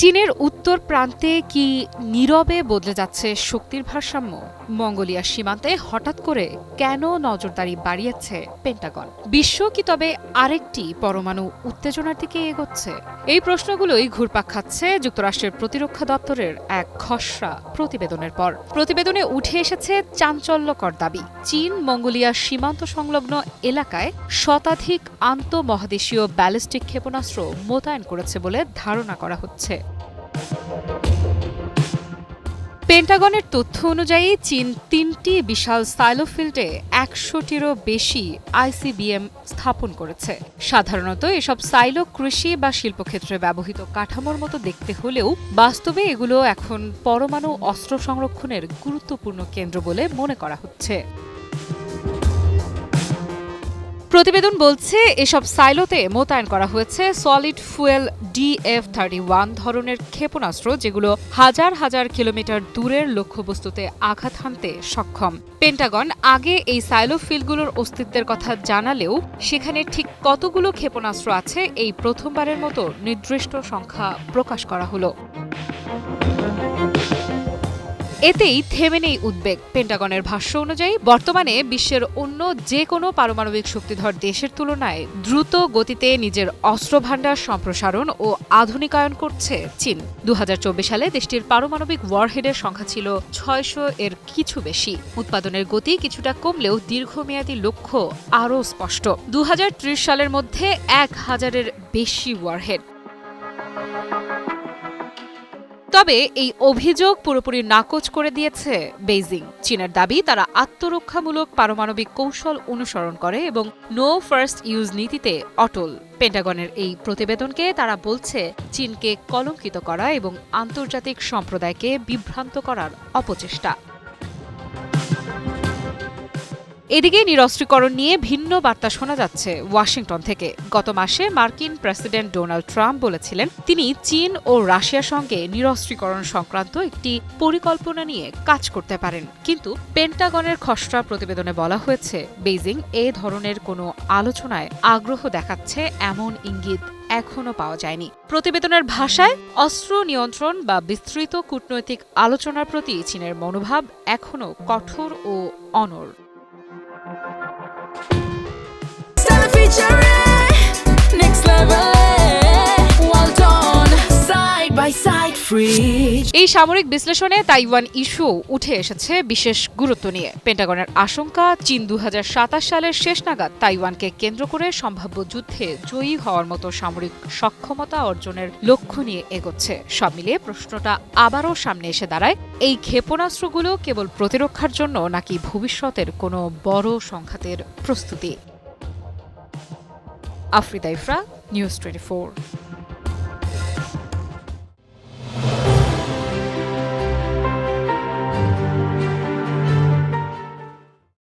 চীনের উত্তর প্রান্তে কি নীরবে বদলে যাচ্ছে শক্তির ভারসাম্য? মঙ্গোলিয়ার সীমান্তে হঠাৎ করে কেন নজরদারি বাড়িয়েছে পেন্টাগন? বিশ্ব কি তবে আরেকটি পরমাণু উত্তেজনার দিকে এগোচ্ছে? এই প্রশ্নগুলোই ঘুরপাক খাচ্ছে যুক্তরাষ্ট্রের প্রতিরক্ষা দপ্তরের এক খসড়া প্রতিবেদনের পর। প্রতিবেদনে উঠে এসেছে চাঞ্চল্যকর দাবি, চীন মঙ্গোলিয়ার সীমান্ত সংলগ্ন এলাকায় শতাধিক আন্তঃমহাদেশীয় ব্যালিস্টিক ক্ষেপণাস্ত্র মোতায়েন করেছে বলে ধারণা করা হচ্ছে। পেন্টাগনের তথ্য অনুযায়ী চীন ৩টি বিশাল সাইলো ফিল্ডে ১০০টিরও বেশি আইসিবিএম স্থাপন করেছে। সাধারণত এসব সাইলো কৃষি বা শিল্পক্ষেত্রে ব্যবহৃত কাঠামোর মতো দেখতে হলেও বাস্তবে এগুলো এখন পরমাণু অস্ত্র সংরক্ষণের গুরুত্বপূর্ণ কেন্দ্র বলে মনে করা হচ্ছে। প্রতিবেদন বলছে, এসব সাইলোতে মোতায়েন করা হয়েছে সলিড ফুয়েল DF-31 ধরনের ক্ষেপণাস্ত্র, যেগুলো হাজার হাজার কিলোমিটার দূরের লক্ষ্যবস্তুতে আঘাত হানতে সক্ষম। পেন্টাগন আগে এই সাইলো ফিল্ডগুলোর অস্তিত্বের কথা জানালেও সেখানে ঠিক কতগুলো ক্ষেপণাস্ত্র আছে এই প্রথমবারের মতো নির্দিষ্ট সংখ্যা প্রকাশ করা হলো। এতেই থেমে নেই উদ্বেগ। পেন্টাগনের ভাষ্য অনুযায়ী বর্তমানে বিশ্বের অন্য যে কোনো পারমাণবিক শক্তিধর দেশের তুলনায় দ্রুত গতিতে নিজের অস্ত্রভাণ্ডার সম্প্রসারণ ও আধুনিকায়ন করছে চীন। ২০২৪ সালে দেশটির পারমাণবিক ওয়ারহেডের সংখ্যা ছিল ৬০০ এর কিছু বেশি। উৎপাদনের গতি কিছুটা কমলেও দীর্ঘমেয়াদী লক্ষ্য আরও স্পষ্ট, ২০৩০ সালের মধ্যে ১,০০০-এর বেশি ওয়ারহেড। তবে এই অভিযোগ পুরোপুরি নাকচ করে দিয়েছে বেইজিং। চীনের দাবি, তারা আত্মরক্ষামূলক পারমাণবিক কৌশল অনুসরণ করে এবং নো ফার্স্ট ইউজ নীতিতে অটল। পেন্টাগনের এই প্রতিবেদনকে তারা বলছে চীনকে কলঙ্কিত করা এবং আন্তর্জাতিক সম্প্রদায়কে বিভ্রান্ত করার অপচেষ্টা। এদিকে নিরস্ত্রীকরণ নিয়ে ভিন্ন বার্তা শোনা যাচ্ছে ওয়াশিংটন থেকে। গত মাসে মার্কিন প্রেসিডেন্ট ডোনাল্ড ট্রাম্প বলেছিলেন তিনি চীন ও রাশিয়ার সঙ্গে নিরস্ত্রীকরণ সংক্রান্ত একটি পরিকল্পনা নিয়ে কাজ করতে পারেন। কিন্তু পেন্টাগনের খসড়া প্রতিবেদনে বলা হয়েছে বেইজিং এ ধরনের কোনো আলোচনায় আগ্রহ দেখাচ্ছে এমন ইঙ্গিত এখনও পাওয়া যায়নি। প্রতিবেদনের ভাষায়, অস্ত্র নিয়ন্ত্রণ বা বিস্তৃত কূটনৈতিক আলোচনার প্রতি চীনের মনোভাব এখনও কঠোর ও অনড়। এই সামরিক বিশ্লেষণে তাইওয়ান ইস্যু উঠে এসেছে বিশেষ গুরুত্ব নিয়ে। পেন্টাগনের আশঙ্কা, চীন ২০২৭ সালের শেষ নাগাদ তাইওয়ানকে কেন্দ্র করে সম্ভাব্য যুদ্ধে জয়ী হওয়ার মতো সামরিক সক্ষমতা অর্জনের লক্ষ্য নিয়ে এগোচ্ছে। সব মিলিয়ে প্রশ্নটা আবারও সামনে এসে দাঁড়ায়, এই ক্ষেপণাস্ত্রগুলো কেবল প্রতিরক্ষার জন্য নাকি ভবিষ্যতের কোনো বড় সংঘাতের প্রস্তুতি? আফরিদা ইফরা, নিউজ 24।